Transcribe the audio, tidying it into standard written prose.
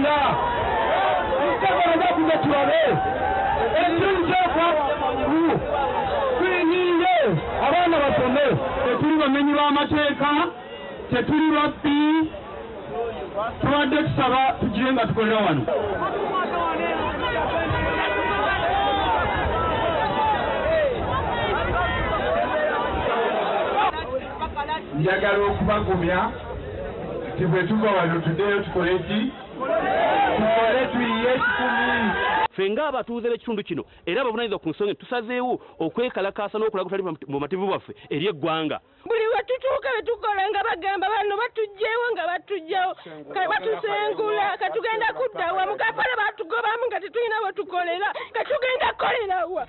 Uganda. Uganda kuja tuwabe. Etunjeka kuingiye abana basome. Tetuli bamenyi b'amateeka, tetuli babbi. Tuwadde tusaba tugire nga tukolera wano. Njagala okubagumya nti bwe tuva wano tuddeyo tukole ki? Tukole tuyiye ekikumi. Ffe ng'abatuuze b'ekitundu kino era abavunaanyizibwa ku nsonga tukyazeewo okwekalakaasa n'okulaga tutali mu mativu bwaffe eri eggwanga. Buli we tutuuka be tukola nga bagamba bano batuggyewo nga batuggyawo batusengula katugenda kudda wa mukapale batugobamu nga tetulina we tukolera katugenda kukolera wa.